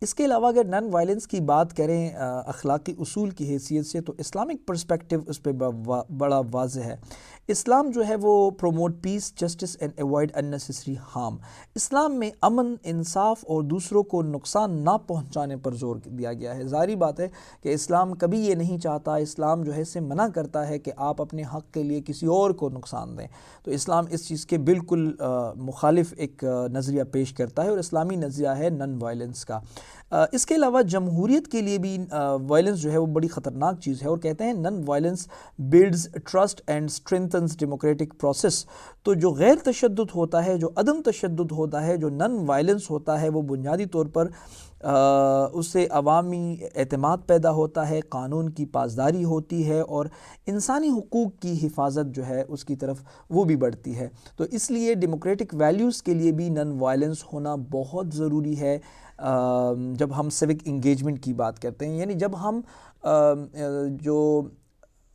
اس کے علاوہ اگر نن وائلنس کی بات کریں اخلاقی اصول کی حیثیت سے, تو اسلامک پرسپیکٹو اس پہ بڑا واضح ہے. اسلام جو ہے وہ promote peace, justice and avoid unnecessary harm. اسلام میں امن, انصاف اور دوسروں کو نقصان نہ پہنچانے پر زور دیا گیا ہے. ظاہری بات ہے کہ اسلام کبھی یہ نہیں چاہتا, اسلام جو ہے اسے منع کرتا ہے کہ آپ اپنے حق کے لیے کسی اور کو نقصان دیں. تو اسلام اس چیز کے بالکل مخالف ایک نظریہ پیش کرتا ہے, اور اسلامی نظریہ ہے نن وائلنس کا. اس کے علاوہ جمہوریت کے لیے بھی وائلنس جو ہے وہ بڑی خطرناک چیز ہے, اور کہتے ہیں non violence builds trust and strengthens democratic process. تو جو غیر تشدد ہوتا ہے, جو عدم تشدد ہوتا ہے, جو نن وائلنس ہوتا ہے, وہ بنیادی طور پر اس سے عوامی اعتماد پیدا ہوتا ہے, قانون کی پاسداری ہوتی ہے, اور انسانی حقوق کی حفاظت جو ہے اس کی طرف وہ بھی بڑھتی ہے. تو اس لیے ڈیموکریٹک ویلیوز کے لیے بھی نن وائلنس ہونا بہت ضروری ہے. جب ہم سیوک انگیجمنٹ کی بات کرتے ہیں, یعنی جب ہم جو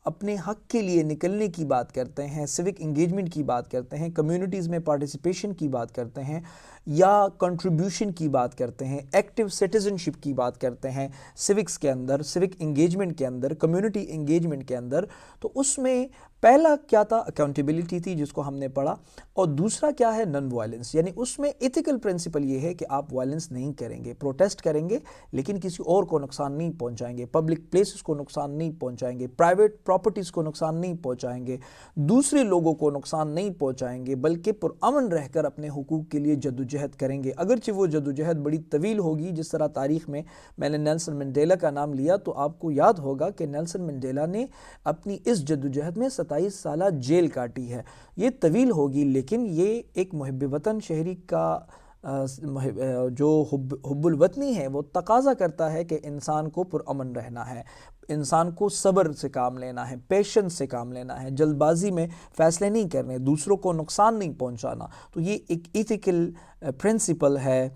اپنے حق کے لیے نکلنے کی بات کرتے ہیں, سیوک انگیجمنٹ کی بات کرتے ہیں, کمیونٹیز میں پارٹیسپیشن کی بات کرتے ہیں, یا کنٹریبیوشن کی بات کرتے ہیں, ایکٹیو سٹیزن شپ کی بات کرتے ہیں سیوکس کے اندر, سیوک انگیجمنٹ کے اندر, کمیونٹی انگیجمنٹ کے اندر, تو اس میں پہلا کیا تھا؟ اکاؤنٹیبلٹی تھی جس کو ہم نے پڑھا, اور دوسرا کیا ہے؟ نن وائلنس. یعنی اس میں ایتھیکل پرنسپل یہ ہے کہ آپ وائلنس نہیں کریں گے, پروٹیسٹ کریں گے لیکن کسی اور کو نقصان نہیں پہنچائیں گے, پبلک پلیسز کو نقصان نہیں پہنچائیں گے, پرائیویٹ پراپرٹیز کو نقصان نہیں پہنچائیں گے, دوسرے لوگوں کو نقصان نہیں پہنچائیں گے, بلکہ پرامن رہ کر اپنے حقوق کے لیے جدوجہد کریں گے. اگرچہ وہ جدوجہد بڑی طویل ہوگی, جس طرح تاریخ میں نے نیلسن منڈیلا کا نام لیا تو آپ کو یاد ہوگا کہ نیلسن منڈیلا نے اپنی اس جدوجہد میں 27 سالہ جیل کاٹی ہے. یہ طویل ہوگی, لیکن یہ ایک محب وطن شہری کا جو حب الوطنی ہے وہ تقاضا کرتا ہے کہ انسان کو پرامن رہنا ہے, انسان کو صبر سے کام لینا ہے, پیشنس سے کام لینا ہے, جلد بازی میں فیصلے نہیں کرنے, دوسروں کو نقصان نہیں پہنچانا. تو یہ ایک ایتھیکل پرنسپل ہے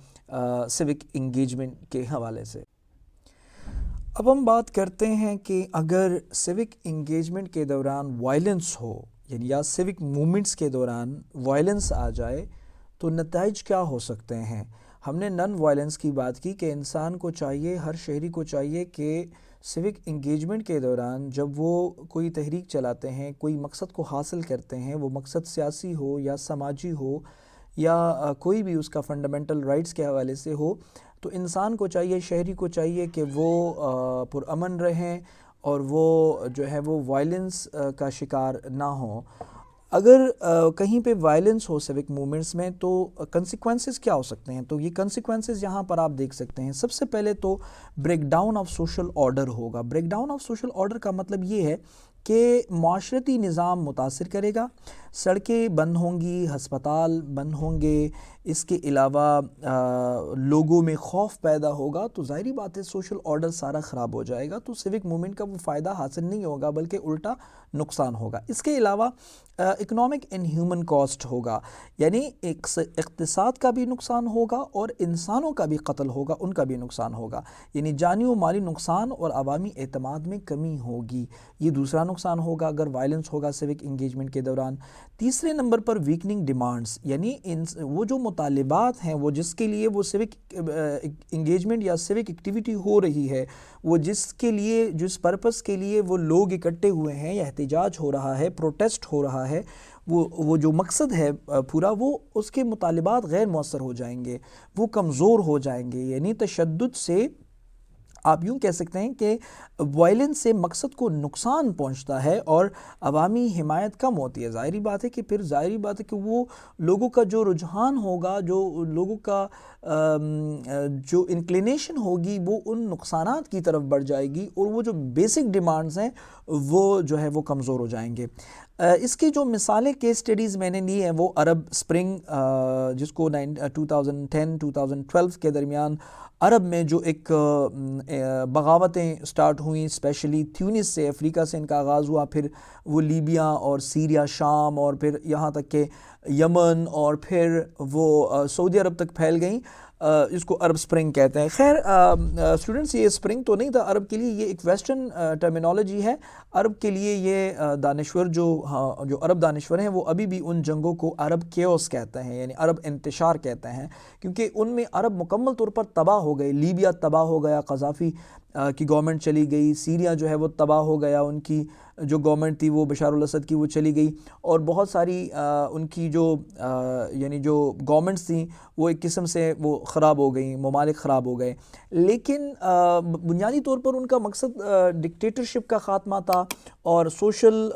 سیوک انگیجمنٹ کے حوالے سے. اب ہم بات کرتے ہیں کہ اگر سیوک انگیجمنٹ کے دوران وائلنس ہو, یعنی یا سیوک مومنٹس کے دوران وائلنس آ جائے تو نتائج کیا ہو سکتے ہیں. ہم نے نن وائلنس کی بات کی کہ انسان کو چاہیے, ہر شہری کو چاہیے کہ سیوک انگیجمنٹ کے دوران جب وہ کوئی تحریک چلاتے ہیں, کوئی مقصد کو حاصل کرتے ہیں, وہ مقصد سیاسی ہو یا سماجی ہو یا کوئی بھی اس کا فنڈامنٹل رائٹس کے حوالے سے ہو, تو انسان کو چاہیے, شہری کو چاہیے کہ وہ پرامن رہیں اور وہ جو ہے وہ وائلنس کا شکار نہ ہوں. اگر کہیں پہ وائلنس ہو سیوک موومنٹس میں تو کنسیکوینسز کیا ہو سکتے ہیں؟ تو یہ کنسیکوینسز یہاں پر آپ دیکھ سکتے ہیں. سب سے پہلے تو breakdown of social order ہوگا. Breakdown of social order کا مطلب یہ ہے کہ معاشرتی نظام متاثر کرے گا, سڑکیں بند ہوں گی, ہسپتال بند ہوں گے, اس کے علاوہ لوگوں میں خوف پیدا ہوگا, تو ظاہری بات ہے سوشل آرڈر سارا خراب ہو جائے گا. تو سیوک موومنٹ کا وہ فائدہ حاصل نہیں ہوگا بلکہ الٹا نقصان ہوگا. اس کے علاوہ اکنامک اینڈ ہیومن کاسٹ ہوگا, یعنی اقتصاد کا بھی نقصان ہوگا اور انسانوں کا بھی قتل ہوگا, ان کا بھی نقصان ہوگا, یعنی جانی و مالی نقصان اور عوامی اعتماد میں کمی ہوگی. یہ دوسرا نقصان ہوگا اگر وائلنس ہوگا سیوک انگیجمنٹ کے دوران. تیسرے نمبر پر ویکننگ ڈیمانڈز، یعنی وہ جو مطالبات ہیں، وہ جس کے لیے وہ سوک انگیجمنٹ یا سوک ایکٹیویٹی ہو رہی ہے، وہ جس پرپس کے لیے وہ لوگ اکٹھے ہوئے ہیں یا احتجاج ہو رہا ہے، پروٹیسٹ ہو رہا ہے، وہ جو مقصد ہے پورا، وہ اس کے مطالبات غیر مؤثر ہو جائیں گے، وہ کمزور ہو جائیں گے. یعنی تشدد سے آپ یوں کہہ سکتے ہیں کہ وائلنس سے مقصد کو نقصان پہنچتا ہے اور عوامی حمایت کم ہوتی ہے. ظاہری بات ہے کہ وہ لوگوں کا جو رجحان ہوگا، جو لوگوں کا جو انکلینیشن ہوگی، وہ ان نقصانات کی طرف بڑھ جائے گی، اور وہ جو بیسک ڈیمانڈز ہیں وہ جو ہے وہ کمزور ہو جائیں گے. اس کی جو مثالیں کیس سٹڈیز میں نے لی ہیں وہ عرب سپرنگ، جس کو 2010-2012 کے درمیان عرب میں جو ایک بغاوتیں سٹارٹ ہوئیں، اسپیشلی تیونس سے، افریقہ سے ان کا آغاز ہوا، پھر وہ لیبیا اور سیریا، شام، اور پھر یہاں تک کہ یمن، اور پھر وہ سعودی عرب تک پھیل گئیں. اس کو عرب سپرنگ کہتے ہیں. خیر اسٹوڈنٹس، یہ سپرنگ تو نہیں تھا عرب کے لیے، یہ ایک ویسٹرن ٹرمینالوجی ہے. عرب کے لیے یہ دانشور جو عرب دانشور ہیں، وہ ابھی بھی ان جنگوں کو عرب کیوس کہتے ہیں، یعنی عرب انتشار کہتے ہیں، کیونکہ ان میں عرب مکمل طور پر تباہ ہو گئے. لیبیا تباہ ہو گیا، قذافی کی گورنمنٹ چلی گئی. سیریا جو ہے وہ تباہ ہو گیا، ان کی جو گورنمنٹ تھی وہ بشار الاسد کی وہ چلی گئی، اور بہت ساری ان کی جو یعنی جو گورنمنٹس تھیں وہ ایک قسم سے وہ خراب ہو گئیں، ممالک خراب ہو گئے. لیکن بنیادی طور پر ان کا مقصد ڈکٹیٹرشپ کا خاتمہ تھا، اور سوشل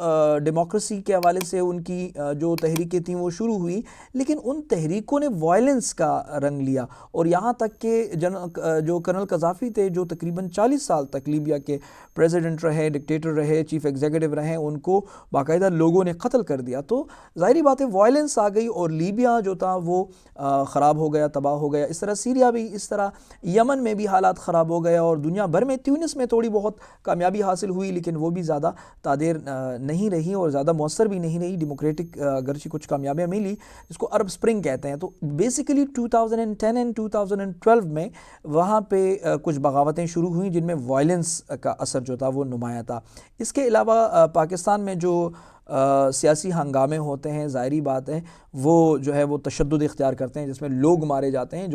ڈیموکریسی کے حوالے سے ان کی جو تحریکیں تھیں وہ شروع ہوئی. لیکن ان تحریکوں نے وائلنس کا رنگ لیا، اور یہاں تک کہ جو کرنل قذافی تھے، جو تقریباً 40 سال تک لیبیا کے پریزیڈنٹ رہے، ڈکٹیٹر رہے، چیف ایگزیکٹو رہے، ان کو باقاعدہ لوگوں نے قتل کر دیا. تو ظاہری بات ہے وائلنس آ گئی، اور لیبیا جو تھا وہ خراب ہو گیا، تباہ ہو گیا. اس طرح سیریا بھی، اس طرح یمن میں بھی حالات خراب ہو گیا، اور دنیا بھر میں تیونس میں تھوڑی بہت کامیابی حاصل ہوئی، لیکن وہ بھی زیادہ تعدیر نہیں رہی اور زیادہ مؤثر بھی نہیں رہی. ڈیموکریٹک اگرچہ کچھ کامیابیاں ملی، جس کو عرب سپرنگ کہتے ہیں. تو بیسیکلی 2010 and 2012 میں وہاں پہ کچھ بغاوتیں شروع ہوئیں جن میں وائلنس کا اثر جو تھا وہ نمایاں تھا. اس کے علاوہ پاکستان میں جو سیاسی ہنگامے ہوتے ہیں، ظاہری بات ہے وہ جو ہے وہ تشدد اختیار کرتے ہیں، جس میں لوگ مارے جاتے ہیں،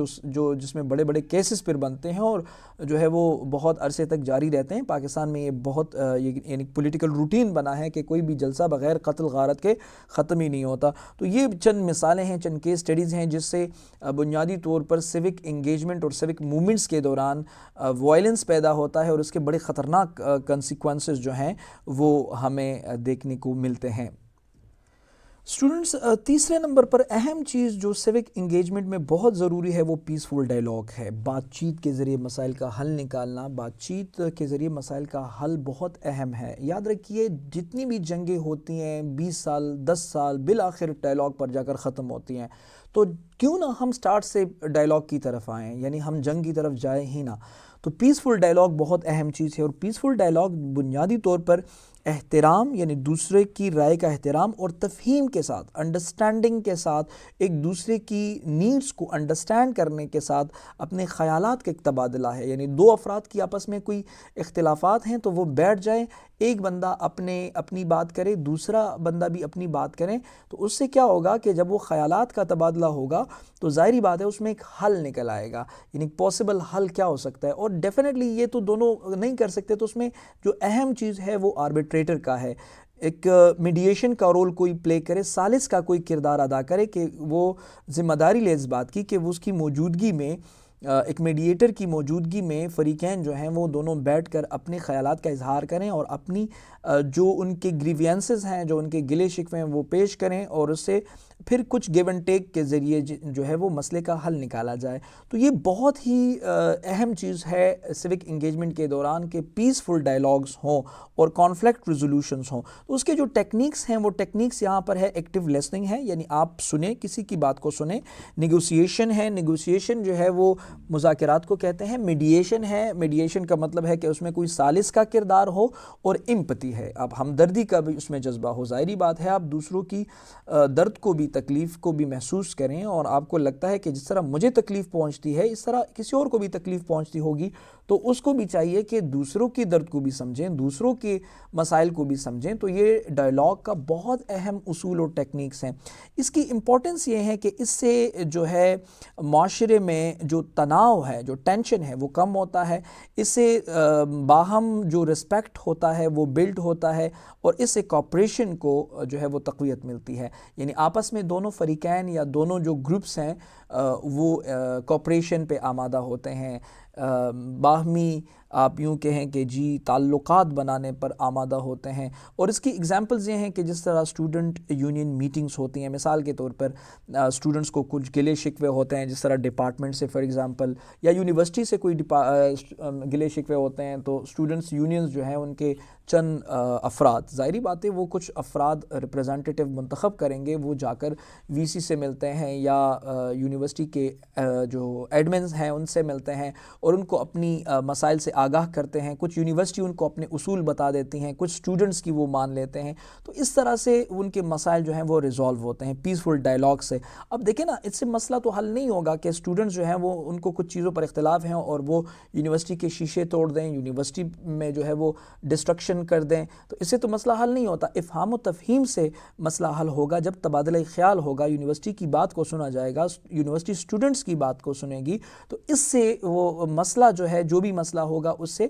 جس میں بڑے بڑے کیسز پھر بنتے ہیں، اور جو ہے وہ بہت عرصے تک جاری رہتے ہیں. پاکستان میں یہ بہت یعنی پولیٹیکل روٹین بنا ہے کہ کوئی بھی جلسہ بغیر قتل غارت کے ختم ہی نہیں ہوتا. تو یہ چند مثالیں ہیں، چند کیس سٹڈیز ہیں جس سے بنیادی طور پر سیوک انگیجمنٹ اور سیوک موومنٹس کے دوران وائلنس پیدا ہوتا ہے، اور اس کے بڑے خطرناک کنسیکوینسز جو ہیں وہ ہمیں دیکھنے کو ملتے ہیں. اسٹوڈنٹس، تیسرے نمبر پر اہم چیز جو سیوک انگیجمنٹ میں بہت ضروری ہے وہ پیسفل ڈائیلاگ ہے. بات چیت کے ذریعے مسائل کا حل نکالنا، بات چیت کے ذریعے مسائل کا حل بہت اہم ہے. یاد رکھیے جتنی بھی جنگیں ہوتی ہیں 20 سال 10 سال بالآخر ڈائیلاگ پر جا کر ختم ہوتی ہیں. تو کیوں نہ ہم سٹارٹ سے ڈائیلاگ کی طرف آئیں، یعنی ہم جنگ کی طرف جائیں ہی نہ. تو پیسفل ڈائیلاگ بہت اہم چیز ہے، اور پیسفل ڈائیلاگ بنیادی طور پر احترام، یعنی دوسرے کی رائے کا احترام اور تفہیم کے ساتھ، انڈرسٹینڈنگ کے ساتھ، ایک دوسرے کی نیڈز کو انڈرسٹینڈ کرنے کے ساتھ اپنے خیالات کا ایک تبادلہ ہے. یعنی دو افراد کی آپس میں کوئی اختلافات ہیں تو وہ بیٹھ جائیں، ایک بندہ اپنی بات کرے، دوسرا بندہ بھی اپنی بات کریں. تو اس سے کیا ہوگا کہ جب وہ خیالات کا تبادلہ ہوگا تو ظاہری بات ہے اس میں ایک حل نکل آئے گا. یعنی پاسبل حل کیا ہو سکتا ہے، اور ڈیفینیٹلی یہ تو دونوں نہیں کر سکتے، تو اس میں جو اہم چیز ہے وہ آربیٹریٹر کا ہے. ایک میڈیشن کا رول کوئی پلے کرے، ثالث کا کوئی کردار ادا کرے، کہ وہ ذمہ داری لے اس بات کی کہ وہ اس کی موجودگی میں، ایک میڈیٹر کی موجودگی میں فریقین جو ہیں وہ دونوں بیٹھ کر اپنے خیالات کا اظہار کریں، اور اپنی جو ان کے گریوینسز ہیں، جو ان کے گلے شکوے ہیں وہ پیش کریں، اور اس سے پھر کچھ گیو اینڈ ٹیک کے ذریعے جو ہے وہ مسئلے کا حل نکالا جائے. تو یہ بہت ہی اہم چیز ہے سیوک انگیجمنٹ کے دوران کہ پیسفل ڈائیلاگز ہوں اور کانفلکٹ ریزولوشنز ہوں. تو اس کے جو ٹیکنیکس ہیں وہ ٹیکنیکس یہاں پر ہے ایکٹیو لسننگ ہے، یعنی آپ سنیں، کسی کی بات کو سنیں. نیگوسیشن ہے، نیگوسیشن جو ہے وہ مذاکرات کو کہتے ہیں. میڈیشن ہے، میڈیشن کا مطلب ہے کہ اس میں کوئی ثالث کا کردار ہو اور امپتی ہے. اب ہمدردی کا بھی اس میں جذبہ ہو. ظاہری بات ہے آپ دوسروں کی درد کو بھی، تکلیف کو بھی محسوس کریں، اور آپ کو لگتا ہے کہ جس طرح مجھے تکلیف پہنچتی ہے اس طرح کسی اور کو بھی تکلیف پہنچتی ہوگی، تو اس کو بھی چاہیے کہ دوسروں کی درد کو بھی سمجھیں، دوسروں کے مسائل کو بھی سمجھیں. تو یہ ڈائلاگ کا بہت اہم اصول اور ٹیکنیکس ہیں. اس کی امپورٹنس یہ ہے کہ اس سے جو ہے معاشرے میں جو تناؤ ہے، جو ٹینشن ہے وہ کم ہوتا ہے. اس سے باہم جو رسپیکٹ ہوتا ہے وہ بلڈ ہوتا ہے، اور اس سے کوپریشن کو جو ہے وہ تقویت ملتی ہے. یعنی آپس میں دونوں فریقین یا دونوں جو گروپس ہیں وہ کوپریشن پہ آمادہ ہوتے ہیں، باہمی آپ یوں کہیں کہ جی تعلقات بنانے پر آمادہ ہوتے ہیں. اور اس کی اگزامپلز یہ ہیں کہ جس طرح اسٹوڈنٹ یونین میٹنگز ہوتی ہیں، مثال کے طور پر اسٹوڈنٹس کو کچھ گلے شکوے ہوتے ہیں، جس طرح ڈپارٹمنٹ سے فار ایگزامپل، یا یونیورسٹی سے کوئی گلے شکوے ہوتے ہیں، تو اسٹوڈنٹس یونینز جو ہیں ان کے چند افراد، ظاہری بات ہے وہ کچھ افراد ریپرزینٹیٹیو منتخب کریں گے، وہ جا کر وی سی سے ملتے ہیں یا یونیورسٹی کے جو ایڈمنز ہیں ان سے ملتے ہیں اور ان کو اپنی مسائل سے آگاہ کرتے ہیں. کچھ یونیورسٹی ان کو اپنے اصول بتا دیتی ہیں، کچھ اسٹوڈنٹس کی وہ مان لیتے ہیں. تو اس طرح سے ان کے مسائل جو ہیں وہ ریزالو ہوتے ہیں پیسفل ڈائلاگ سے. اب دیکھیں نا، اس سے مسئلہ تو حل نہیں ہوگا کہ اسٹوڈنٹس جو ہیں وہ ان کو کچھ چیزوں پر اختلاف ہیں اور وہ یونیورسٹی کے شیشے توڑ دیں، یونیورسٹی میں جو ہے وہ ڈسٹرکشن کر دیں. تو اس سے تو مسئلہ حل نہیں ہوتا. افہام و تفہیم سے مسئلہ حل ہوگا. جب تبادلہ خیال ہوگا، یونیورسٹی کی بات کو سنا جائے گا، یونیورسٹی اسٹوڈنٹس کی بات کو سنے گی، تو اس سے وہ مسئلہ جو ہے، جو بھی مسئلہ ہوگا اس سے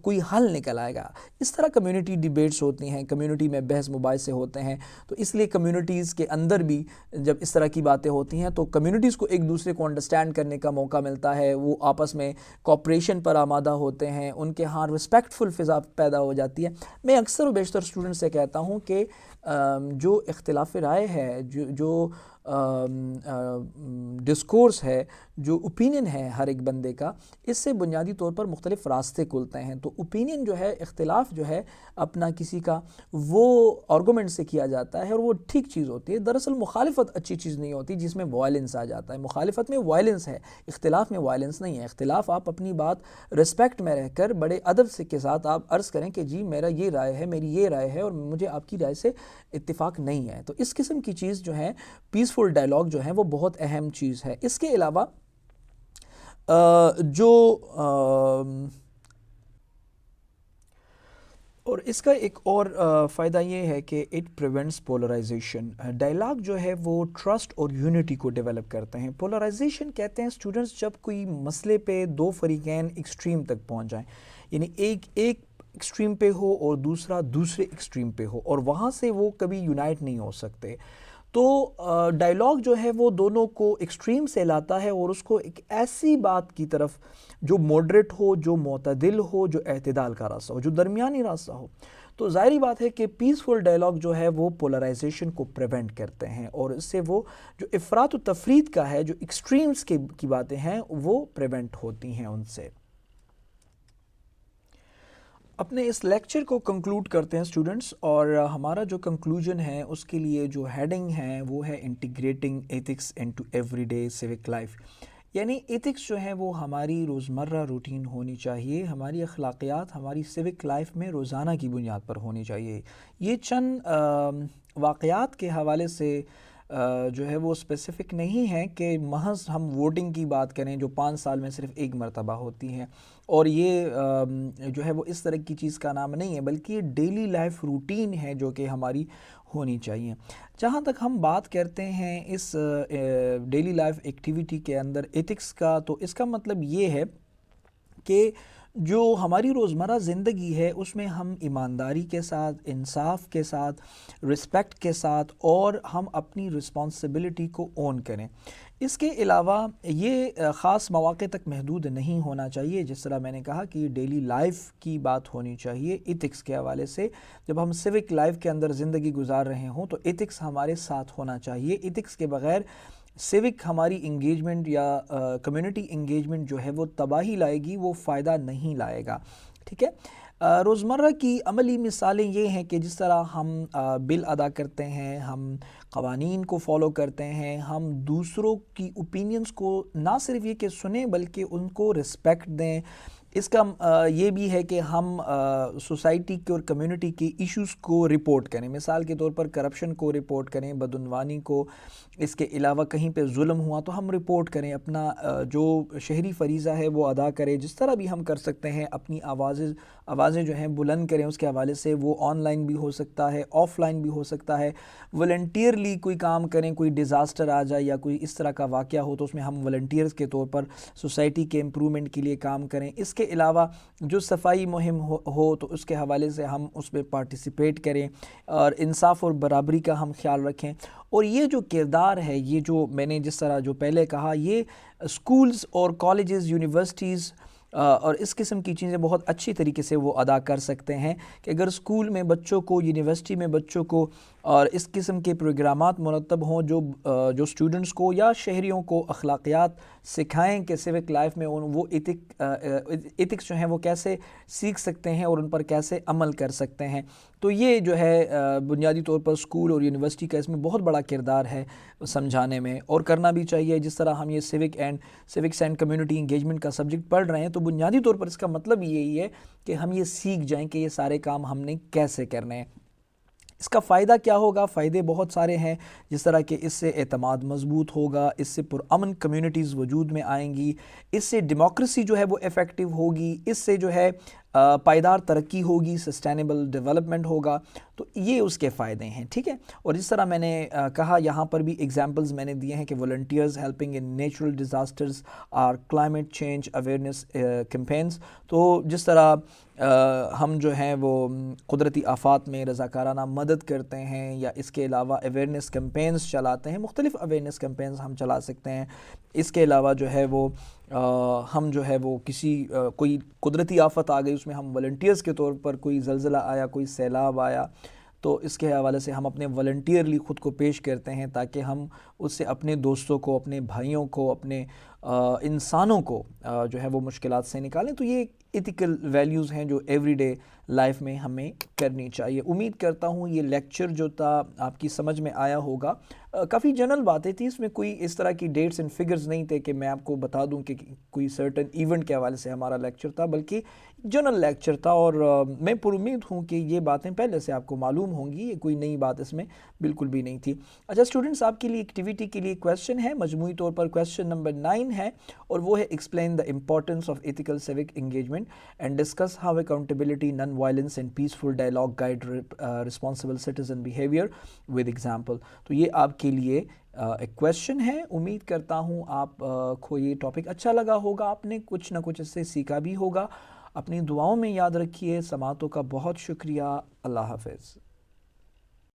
کوئی حل نکل آئے گا. اس طرح کمیونٹی ڈیبیٹس ہوتی ہیں، کمیونٹی میں بحث مباحثے ہوتے ہیں. تو اس لیے کمیونٹیز کے اندر بھی جب اس طرح کی باتیں ہوتی ہیں تو کمیونٹیز کو ایک دوسرے کو انڈرسٹینڈ کرنے کا موقع ملتا ہے. وہ آپس میں کوپریشن پر آمادہ ہوتے ہیں، ان کے ہاں رسپیکٹفل فضا پیدا ہو جاتی ہے. میں اکثر و بیشتر اسٹوڈنٹ سے کہتا ہوں کہ جو اختلاف رائے ہے، جو ڈسکورس ہے، جو اوپینین ہے ہر ایک بندے کا، اس سے بنیادی طور پر مختلف راستے کھلتے ہیں. تو اوپینین جو ہے، اختلاف جو ہے اپنا کسی کا، وہ آرگومنٹ سے کیا جاتا ہے اور وہ ٹھیک چیز ہوتی ہے. دراصل مخالفت اچھی چیز نہیں ہوتی جس میں وائلنس آ جاتا ہے. مخالفت میں وائلنس ہے، اختلاف میں وائلنس نہیں ہے. اختلاف آپ اپنی بات رسپیکٹ میں رہ کر بڑے ادب سے کے ساتھ آپ عرض کریں کہ جی میرا یہ رائے ہے، میری یہ رائے ہے اور مجھے آپ کی رائے سے اتفاق نہیں ہے. تو اس قسم کی چیز جو ہے، پیسفل ڈائلاگ جو ہے، وہ بہت اہم چیز ہے. اس کے علاوہ اور اس کا ایک اور فائدہ یہ ہے کہ اٹ پریونٹس پولرائزیشن. ڈائلاگ جو ہے وہ ٹرسٹ اور یونٹی کو ڈیولپ کرتے ہیں. پولرائزیشن کہتے ہیں اسٹوڈنٹس جب کوئی مسئلے پہ دو فریقین ایکسٹریم تک پہنچ جائیں، یعنی ایک ایکسٹریم پہ ہو اور دوسرا دوسرے ایکسٹریم پہ ہو، اور وہاں سے وہ کبھی یونائٹ نہیں ہو سکتے. تو ڈائلاگ جو ہے وہ دونوں کو ایکسٹریم سے لاتا ہے اور اس کو ایک ایسی بات کی طرف جو ماڈریٹ ہو، جو معتدل ہو، جو اعتدال کا راستہ ہو، جو درمیانی راستہ ہو. تو ظاہری بات ہے کہ پیسفل ڈائلاگ جو ہے وہ پولرائزیشن کو پریونٹ کرتے ہیں، اور اس سے وہ جو افراط و تفرید کا ہے، جو ایکسٹریمز کی باتیں ہیں، وہ پریونٹ ہوتی ہیں ان سے. اپنے اس لیکچر کو کنکلوڈ کرتے ہیں اسٹوڈنٹس، اور ہمارا جو کنکلوژن ہے اس کے لیے جو ہیڈنگ ہے وہ ہے integrating ethics into every day civic life. یعنی ایتھکس جو ہے وہ ہماری روزمرہ روٹین ہونی چاہیے، ہماری اخلاقیات ہماری سیوک لائف میں روزانہ کی بنیاد پر ہونی چاہیے. یہ چند واقعات کے حوالے سے جو ہے وہ اسپیسیفک نہیں ہے کہ محض ہم ووٹنگ کی بات کریں جو 5 سال میں صرف ایک مرتبہ ہوتی ہیں، اور یہ جو ہے وہ اس طرح کی چیز کا نام نہیں ہے، بلکہ یہ ڈیلی لائف روٹین ہے جو کہ ہماری ہونی چاہیے. جہاں تک ہم بات کرتے ہیں اس ڈیلی لائف ایکٹیویٹی کے اندر ایتھکس کا، تو اس کا مطلب یہ ہے کہ جو ہماری روزمرہ زندگی ہے اس میں ہم ایمانداری کے ساتھ، انصاف کے ساتھ، رسپیکٹ کے ساتھ، اور ہم اپنی رسپانسبلٹی کو اون کریں. اس کے علاوہ یہ خاص مواقع تک محدود نہیں ہونا چاہیے. جس طرح میں نے کہا کہ یہ ڈیلی لائف کی بات ہونی چاہیے ایتھکس کے حوالے سے. جب ہم سیوک لائف کے اندر زندگی گزار رہے ہوں تو ایتھکس ہمارے ساتھ ہونا چاہیے. ایتھکس کے بغیر سیوک ہماری انگیجمنٹ یا کمیونٹی انگیجمنٹ جو ہے وہ تباہی لائے گی، وہ فائدہ نہیں لائے گا. ٹھیک ہے. روزمرہ کی عملی مثالیں یہ ہیں کہ جس طرح ہم بل ادا کرتے ہیں، ہم قوانین کو فالو کرتے ہیں، ہم دوسروں کی اوپینینز کو نہ صرف یہ کہ سنیں بلکہ ان کو رسپیکٹ دیں۔ اس کا یہ بھی ہے کہ ہم سوسائٹی کے اور کمیونٹی کے ایشوز کو رپورٹ کریں، مثال کے طور پر کرپشن کو رپورٹ کریں، بدعنوانی کو، اس کے علاوہ کہیں پہ ظلم ہوا تو ہم رپورٹ کریں، اپنا جو شہری فریضہ ہے وہ ادا کریں، جس طرح بھی ہم کر سکتے ہیں اپنی آوازیں جو ہیں بلند کریں اس کے حوالے سے۔ وہ آن لائن بھی ہو سکتا ہے، آف لائن بھی ہو سکتا ہے، والنٹیئرلی کوئی کام کریں، کوئی ڈیزاسٹر آ جائے یا کوئی اس طرح کا واقعہ ہو تو اس میں ہم والنٹیئرز کے طور پر سوسائٹی کے امپرومنٹ کے لیے کام کریں۔ اس کے علاوہ جو صفائی مہم ہو تو اس کے حوالے سے ہم اس میں پارٹیسپیٹ کریں، اور انصاف اور برابری کا ہم خیال رکھیں۔ اور یہ جو کردار ہے، یہ جو میں نے جس طرح جو پہلے کہا، یہ اسکولز اور کالجز، یونیورسٹیز اور اس قسم کی چیزیں بہت اچھی طریقے سے وہ ادا کر سکتے ہیں کہ اگر اسکول میں بچوں کو، یونیورسٹی میں بچوں کو اور اس قسم کے پروگرامات مرتب ہوں جو اسٹوڈنٹس کو یا شہریوں کو اخلاقیات سکھائیں کہ سیوک لائف میں وہ ایتھکس جو ہیں وہ کیسے سیکھ سکتے ہیں اور ان پر کیسے عمل کر سکتے ہیں، تو یہ جو ہے بنیادی طور پر اسکول اور یونیورسٹی کا اس میں بہت بڑا کردار ہے سمجھانے میں، اور کرنا بھی چاہیے۔ جس طرح ہم یہ سیوکس اینڈ کمیونٹی انگیجمنٹ کا سبجیکٹ پڑھ رہے ہیں تو بنیادی طور پر اس کا مطلب یہی ہے کہ ہم یہ سیکھ جائیں کہ یہ سارے کام ہم نے کیسے کرنے ہیں۔ اس کا فائدہ کیا ہوگا؟ فائدے بہت سارے ہیں، جس طرح کہ اس سے اعتماد مضبوط ہوگا، اس سے پرامن کمیونٹیز وجود میں آئیں گی، اس سے ڈیموکریسی جو ہے وہ ایفیکٹو ہوگی، اس سے جو ہے پائیدار ترقی ہوگی، سسٹینیبل ڈیولپمنٹ ہوگا، تو یہ اس کے فائدے ہیں، ٹھیک ہے۔ اور جس طرح میں نے کہا، یہاں پر بھی ایگزامپلز میں نے دیے ہیں کہ volunteers helping in natural disasters اور کلائمیٹ چینج اویئرنیس کیمپینز، تو جس طرح ہم جو ہیں وہ قدرتی آفات میں رضاکارانہ مدد کرتے ہیں یا اس کے علاوہ اویئرنیس کیمپینز چلاتے ہیں، مختلف اویئرنیس کیمپینز ہم چلا سکتے ہیں۔ اس کے علاوہ جو ہے وہ ہم جو ہے وہ کوئی قدرتی آفت آ گئی، اس میں ہم والنٹیئرز کے طور پر، کوئی زلزلہ آیا، کوئی سیلاب آیا، تو اس کے حوالے سے ہم اپنے والنٹیئرلی خود کو پیش کرتے ہیں تاکہ ہم اس سے اپنے دوستوں کو، اپنے بھائیوں کو، اپنے انسانوں کو جو ہے وہ مشکلات سے نکالیں۔ تو یہ ایتھیکل ویلیوز ہیں جو ایوری ڈے لائف میں ہمیں کرنی چاہیے۔ امید کرتا ہوں یہ لیکچر جو تھا آپ کی سمجھ میں آیا ہوگا۔ کافی جنرل باتیں تھیں، اس میں کوئی اس طرح کی ڈیٹس اینڈ فگرز نہیں تھے کہ میں آپ کو بتا دوں کہ کوئی سرٹن ایونٹ کے حوالے سے ہمارا لیکچر تھا، بلکہ جنرل لیکچر تھا، اور میں پر امید ہوں کہ یہ باتیں پہلے سے آپ کو معلوم ہوں گی، یہ کوئی نئی بات اس میں بالکل بھی نہیں تھی۔ اچھا اسٹوڈنٹس، آپ کے لیے ایکٹیویٹی کے لیے کویسچن ہے، مجموعی طور پر کویسچن نمبر 9 ہے، اور وہ ہے explain the importance of ethical civic engagement and discuss how accountability, non violence and peaceful dialogue guide responsible citizen behaviour with example. تو یہ آپ کے لیے ایک کویسچن ہے۔ امید کرتا ہوں آپ کو یہ ٹاپک اچھا لگا ہوگا، آپ نے کچھ نہ کچھ اس سے سیکھا بھی ہوگا۔ اپنی دعاؤں میں یاد رکھیے۔ سماعتوں کا بہت شکریہ۔ اللہ حافظ۔